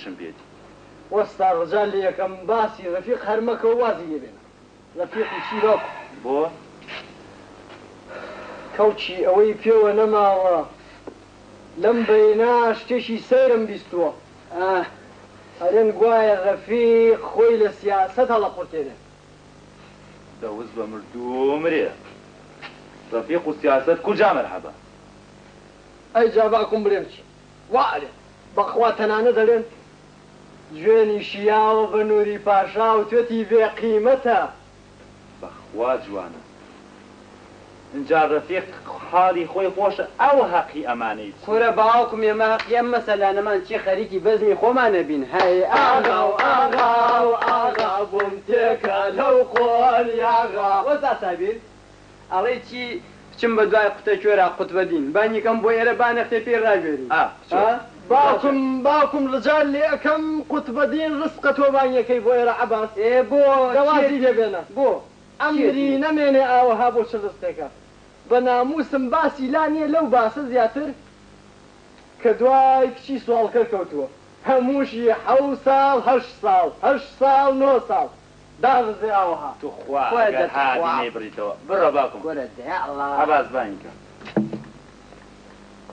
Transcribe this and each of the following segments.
ڕفیقیشم بێتی وەستا ڕجال لە یەکەم باسی ڕفیق هەرمەکەەوە وازی لێ بێنە ڕفیقی چیرۆک بۆ کەوچی ئەوەی پێوە نەماوە لەم بەینا شتێکی سەیرم بیستووە هەرێن گوایە ڕەفیق خۆی لە سیاسەت هەڵەقورتێنێ دەوز بە مردوو مرێ ڕەفیق و سیاسەت کورجا مەرحەبە ئەی جا باکوم برێم چی وارێ بەخوا تەنانە دەڵێن جوێنی شیاوە بە نووری پاشا و توێتی بێ قیمەتە بەخوا جوانە اینجا ڕەفیق حاڵی خۆی خۆشە ئەو حەقی ئەمانەی کورە باوکم ئێمە حەقی ئەم مەسەلانەمان چی خەریکی بەزمی خۆمان نەبین هەی ئاغا و ئاغا و ئاغا بووم تێکە لەو قۆڵی ئاغا وەزا سابیر ئەڵێ چی بچم بە دوای قوتە کوێرا قوت بەدین بانیکەم بۆ ئێرە بانەختێ پێ ڕاگەری باوکم ڕجال لێ ئەەکەم قوتبەدین ڕستقە تۆبانیەکەی بۆ ئێرە عەباس بۆ گەوازی لێبێنە بۆ ئەمری نەمێنێ ئاوەها بۆ چ ڕستێکە بە ناموسم باسی لا نییە لەو باسە زیاتر کە دوای کچی سوالکە کەوتووە هەمووشی 7 ساڵ 8 ساڵ 8 ساڵ 9 ساڵ داڕزێ ئاوەها توخوا هادی نێبریتەوە بڕە باکم عەباس بانیکە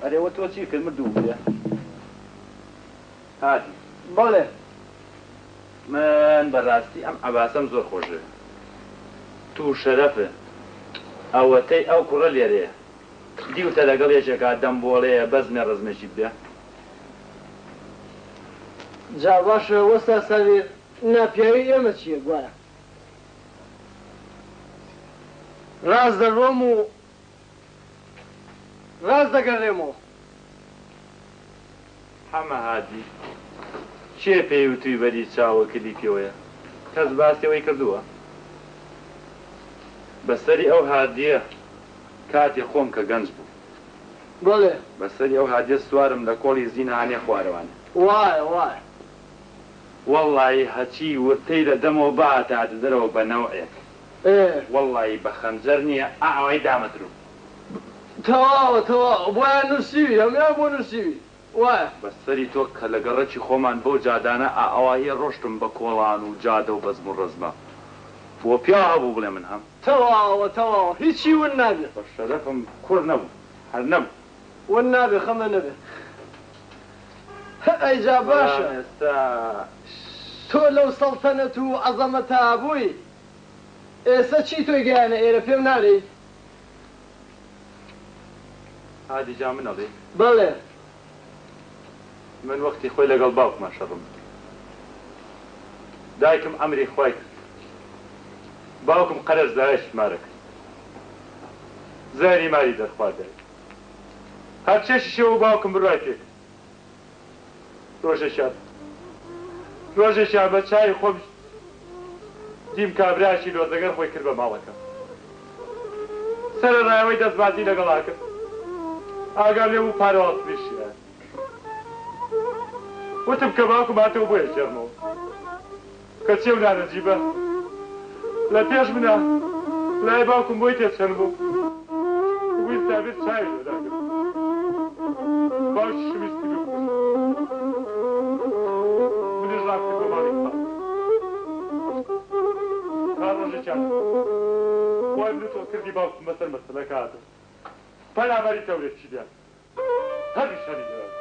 ئەرێوە تۆ چی کرد مردوو بێ هادی بەڵێ من بەڕاستی ئەم عەباسەم زۆر خۆشە تو شەرەفە ئەوەتەی ئەو کوڕە لێرەیە دیوتە لەگەڵ یەکێکا دەمبۆڵەیە بەزمێ ڕزمێکی بدە جا باشە وەستا سەویر ناپیاوی ئێمە چییە گوایە ڕاز دەڕۆم و ڕاز دەگەڕێمەوە حەمە هادی چێ پێیوتوی بەری چاوە کلیپیەوەیە کەس باسیەوەی کردووە بەسەری ئەو هادیە کاتی خۆم کە گەنج بوو بەڵێ بەسەری ئەو هادیە سوارم لە کۆڵی زینهانێ خوارەوانە وایە وایە وەڵڵی هەچی وتەی لە دەمەوە باتات دەرەوە بە نەوعێک وەڵڵی بە خەنجەر نییە ئاوای دامەترو تەواوە تەواو بۆیان نووسیوی هەمیا بۆ نووسیوی وایە بەسەری تۆ کە لە گەڕەکی خۆمان بۆ جادانە ئاوایە ڕۆشتم بە کۆڵان و جادە و بەزم و ڕزمە بۆ پیا هەبوو بڵێ من هەم تەواوە تەواوە هیچی ون نابێت بە شەرەفم کوڕ نەبوو هەر نەبوو ون نابێ خەمە نەبێت ئەیجا باشە ئێستا تۆ لەو سەڵتەنەت و عەزەمەتە بووی ئێستا چی تۆی گەیانە ئێرە پێم ناڵێیت هادی جا منەڵێ بەڵێ من وەختی خۆی لەگەڵ باوکمان شەڕم دایکم ئەمری خۆی کرد باوکم قەرز دایش مارە کرد زاری ماری دەرخوادای هەر چێشی شێوە باوکم بڕای پێ ڕۆژێکیان بە چای خۆم دیم کابرایکی لۆزەگەر خۆی کرد بە ماڵەکە سەرە ڕایەوەی دەستبازی لەگەڵا کرد ئاگام لێ بوو پارە هەڵسمیشیان وتم کە باوکم هاتەوە بۆ یەکێڕمەوە کە چێ و نانەجیبە لە پێش منە لای باوکم بۆی تێچەند بوو بووی سابێت چاوی لێداکرد باوکی شویستی بکوشت منیش ڕاکرد بە ماڵی خاڵ تا ڕۆژێکیان وای من تۆ کردی باوکم بەسەر مەسەلەکە هاتم پەلامەری تەورێکی دیان هەردی شەری دەوێت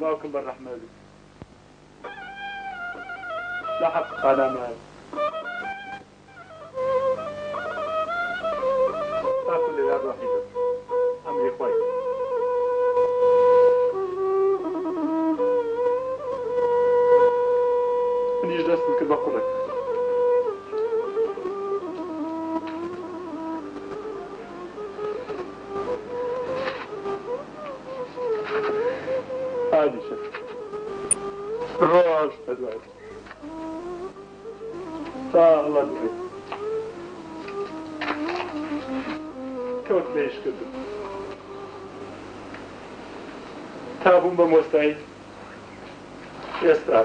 باوکم بەڕەحمە بی لە حەق قانامە تاکو لە یاد وحیدە ئەمری خۆی منیش دەستم کرد بە قوڵێک هادیشە ڕۆژ بەدوای ساڵە دوای کەوت لێش کردم تا بووم بە مۆستایی ئێستا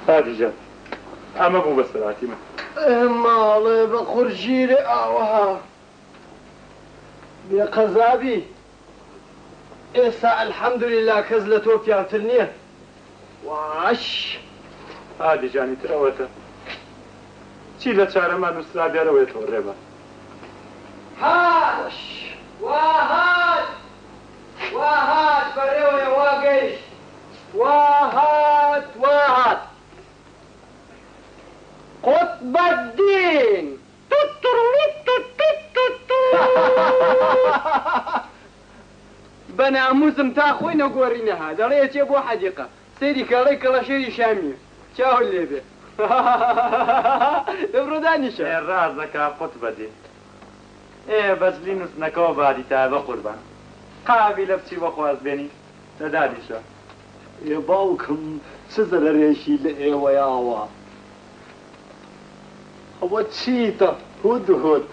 هادیجان ئەمە بوو بە سەراتی من ماڵێ بە قورژیرێ ئاوەها بێ قەزابی ئێستا ئەلحەمدولیلا کەس لە تۆ پیاوتر نییە واش هادیجانی ترەوەتە چی لە چارەمان نووسرا بێرەوەیەتەوە ڕێبە هاش واهات واهات بەڕێوەیە واگەیشت واهات واهات قطب الدين بەناموسم تا خۆی نەگۆڕینەها دەڵێ چێ بۆ حەدیقە سەیری کەڵەی کەڵەشێری شامیە چاوە لێبێ دەبڕۆ دانیشە ڕازەکە قوت بەدێ بەجلی نووسنەکەەوە بادی تا بە قوربان قابی لە بچی بەخواز بێنی دەدادیشە ێ باوکم چ زەرەرێکی لە ئێوەیاوە ئەوە چیتە هودهود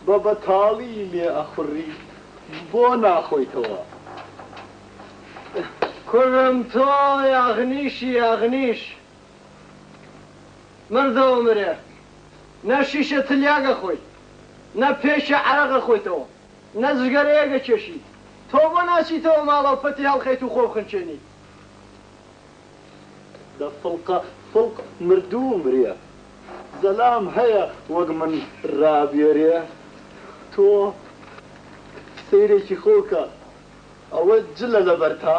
بە بەتاڵی لێ ئەخوڕی بۆ ناخۆیتەوە کوڕم تۆ یاغنیشی یاغنیش مردەوە مرێ نە شیشە تلیاگە خۆی نە پێشە عەرەقە خۆیتەوە نە زگەرەیەگە کێشی تۆ بۆ ناچیتەوە ماڵەوە پەتی هەڵخەیت و خۆ خنچێنی دە فڵق مردوو مرێ زەلام هەیە وەک من ڕابێرێ تۆ سەیرێکی خۆکە ئەوە جلە لەبەرتا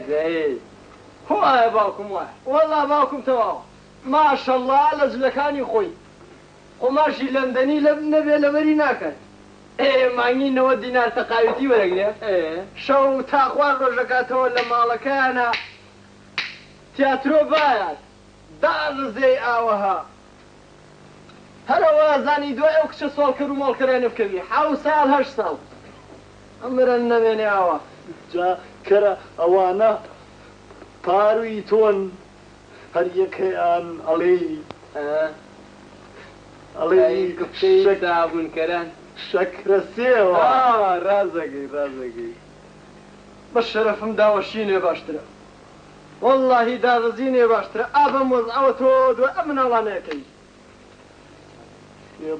دەی وایە باوکم وایە وەڵا باوکم تەواوە ماشەڵڵا لە جلەکانی خۆی خۆماشی لەندەنی نەبێ لەبەری ناکەن مانگینەوە دینار تەقاویتی وەرەگرێ شەو تا خوار ڕۆژەکاتەوە لە ماڵەکەیانە تیاترۆ باید داڕزێی ئاوەها هەرەوە زانی دوای ئەو کچە سۆڵکەر و مۆڵکەرانە بکەوی 7 ساڵ 8 ساڵ ئەمرن نەمێنێ ئاوە جا کەرە ئەوانە پاروی تۆن هەر یەکەیان ئەڵێی دابوونکەران شەکرە سێوە ڕازەگەی بە شەرەفم داوەشینێ باشترە واللهی داڕزینێ باشترە ئابە مۆزعەوە تۆ دوای ئەم مناڵانەیەکەی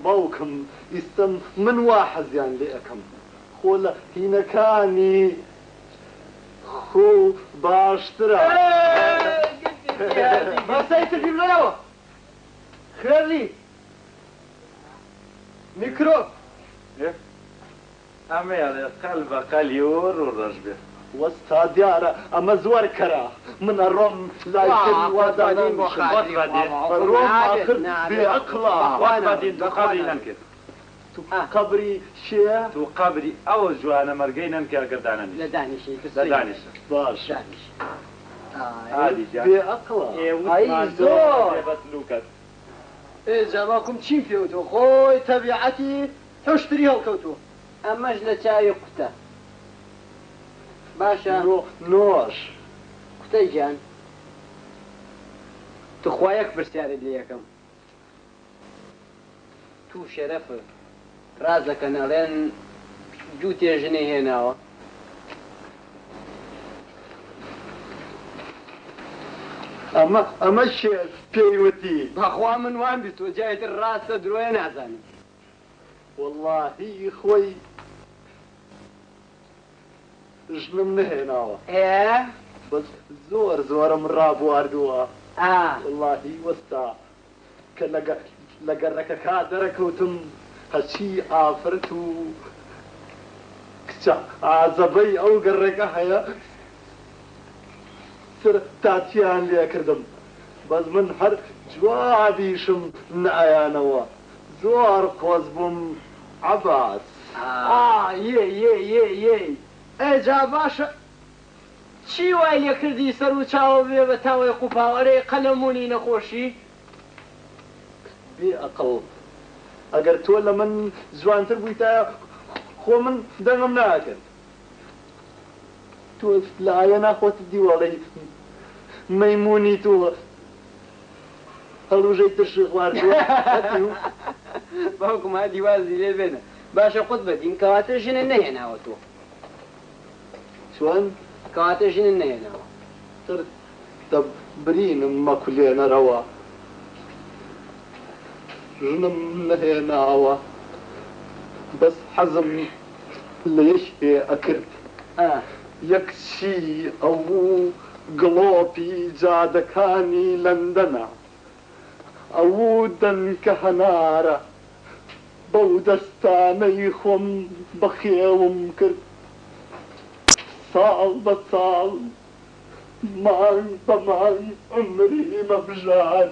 باوکم ئیستم من وا حەزیان لێ ئەەکەم خۆ لە هینەکانی خۆ باشترە بەسەی تردی بڵێەوە خێری میکرۆب ئەمەیاڵێ قەل بە قەلی و ڕوو ڕەش بێ وەستا دیارە ئەمە زۆر کەرە منە ڕۆم لایکردی وادانین ڕۆم آخر بێعەقڵە قەبری نەنکرد قەبری شێ تو قەبری ئەوە جوانە مەرگەی نەنکە گردانە لە دانیشی دانیش باش هادیجان بێعەقڵە لوکەت ئێجا باوکم چیم پێوتەوە خۆی تەبیعەتی هەشتری هەڵکەوتووە ئەمەش لە چاوی قوتە باشە نۆش قوتەی گیان توخوا یەک پرسیارت لێ یەکەم تو شەرەفە ڕازەکە نەڵێن دوو تێژنەی هێناوە ئەمە شێر پێیوەتی بەخوا من وان بی تۆ جایتر ڕاستە درۆیە نازانم واللهی خۆی ژنم نهێناوە بەس زۆرم ڕابواردووە واللهی وەستا کە لە گەڕەکەکە دەرەکەوتم هەچی ئافرەت و کچە ئازەبەی ئەو گەڕێکە هەیە تاتیان لێ کردم بەس من هەر جوابیشم نەئایانەوە زۆر قۆز بووم عەباس ئێجا باشە چی وای لێ کردی سەر و چاوە بێ بە تاوەی قوپاوەرەی قەلەمونی نەخۆشی بێ ئەقڵ ئەگەر تۆ لە من جوانتر بوویتە خۆ من دەنگم ناکرد تۆ لایە ناخۆت دیوەڵی مەیمونی تۆ هەڵوژەی ترشی خواردووە باوکم ها دیوازی لێ بێنە باشە قوت بەدین کەواتە ژنە نەهێناوە تۆ چۆن کەواتە ژنە نەهێناوە تر دەبرینم مەکولێنەرەوە ژنم نەهێناوە بەس حەزم لە یەکێ ئەکرد یەکچی ئەو گڵۆپی جادەکانی لەندەنە ئەو دەنکە هەنارە بەو دەستانەی خۆم بەخێوم کرد ساڵ بە ساڵ مانگ بە مانگ عمری مەبژار